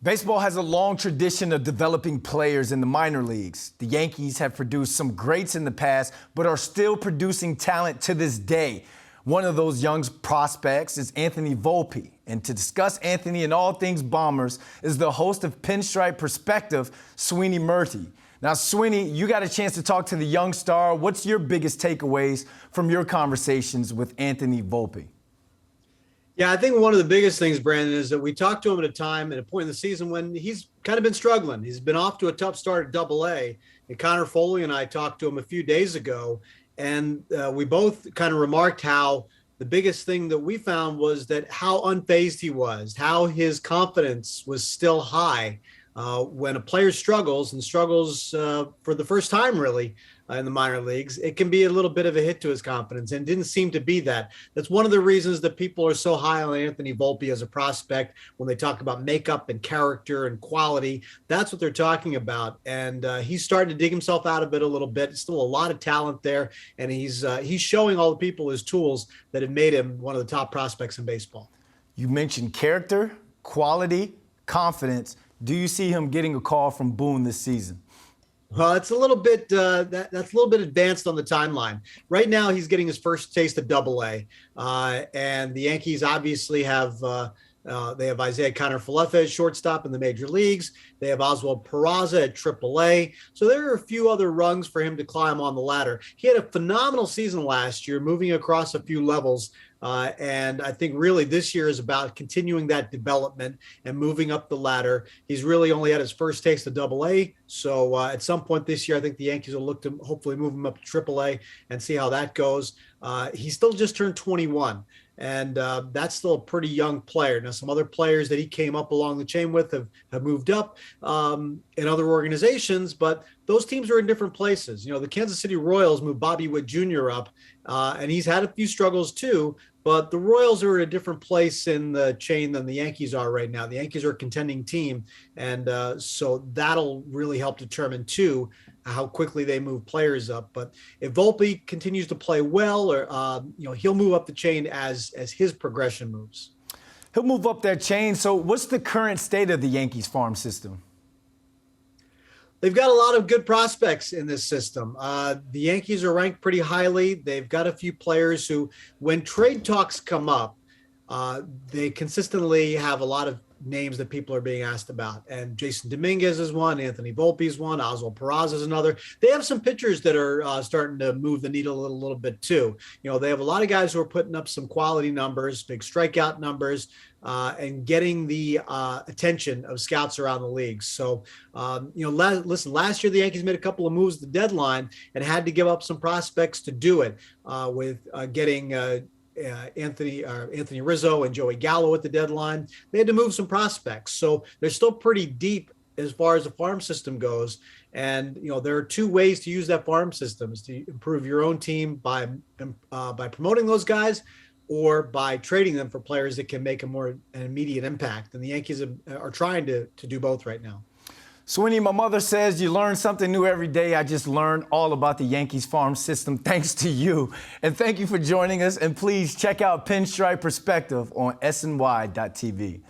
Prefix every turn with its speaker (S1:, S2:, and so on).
S1: Baseball has a long tradition of developing players in the minor leagues. The Yankees have produced some greats in the past, but are still producing talent to this day. One of those young prospects is Anthony Volpe. And to discuss Anthony and all things Bombers is the host of Pinstripe Perspective, Sweeny Murti. Now, Sweeny, you got a chance to talk to the young star. What's your biggest takeaways from your conversations with Anthony Volpe?
S2: Yeah, I think one of the biggest things, Brandon, is that we talked to him at a time, at a point in the season when he's kind of been struggling. He's been off to a tough start at Double-A. And Connor Foley and I talked to him a few days ago, and we both kind of remarked how the biggest thing that we found was that how unfazed he was, how his confidence was still high. When a player struggles for the first time, really, in the minor leagues, it can be a little bit of a hit to his confidence, and didn't seem to be that. That's one of the reasons that people are so high on Anthony Volpe as a prospect. When they talk about makeup and character and quality, that's what they're talking about. And he's starting to dig himself out of it a little bit. Still a lot of talent there, and he's showing all the people his tools that have made him one of the top prospects in baseball. You
S1: mentioned character, quality, confidence. Do you see him getting a call from Boone this season?
S2: Well, it's a little bit that's a little bit advanced on the timeline. Right now, he's getting his first taste of Double-A, and the Yankees obviously have they have Isaiah Kiner-Falefa at shortstop in the major leagues. They have Oswald Peraza at Triple-A. So there are a few other rungs for him to climb on the ladder. He had a phenomenal season last year, moving across a few levels. And I think really this year is about continuing that development and moving up the ladder. He's really only had his first taste of Double-A. So at some point this year, I think the Yankees will look to hopefully move him up to Triple-A and see how that goes. He still just turned 21. And that's still a pretty young player. Now, some other players that he came up along the chain with have moved up in other organizations, but those teams are in different places. You know, the Kansas City Royals moved Bobby Witt Jr. up, and he's had a few struggles too, but the Royals are at a different place in the chain than the Yankees are right now. The Yankees are a contending team, and so that'll really help determine too how quickly they move players up. But if Volpe continues to play well, or he'll move up the chain as his progression moves.
S1: He'll move up that chain. So what's the current state of the Yankees farm system?
S2: They've got a lot of good prospects in this system. The Yankees are ranked pretty highly. They've got a few players who, when trade talks come up, they consistently have a lot of names that people are being asked about. And Jason Dominguez is one, Anthony Volpe is one, Oswald Peraza is another. They have some pitchers that are starting to move the needle a little bit too. You know, they have a lot of guys who are putting up some quality numbers, big strikeout numbers, and getting the attention of scouts around the league. So, listen, last year the Yankees made a couple of moves at the deadline and had to give up some prospects to do it with getting Anthony Rizzo and Joey Gallo at the deadline. They had to move some prospects. So they're still pretty deep as far as the farm system goes. And, there are two ways to use that farm system: is to improve your own team by promoting those guys, or by trading them for players that can make an immediate impact. And the Yankees are trying to do both right now.
S1: Sweeny, my mother says you learn something new every day. I just learned all about the Yankees farm system thanks to you. And thank you for joining us. And please check out Pinstripe Perspective on SNY.TV.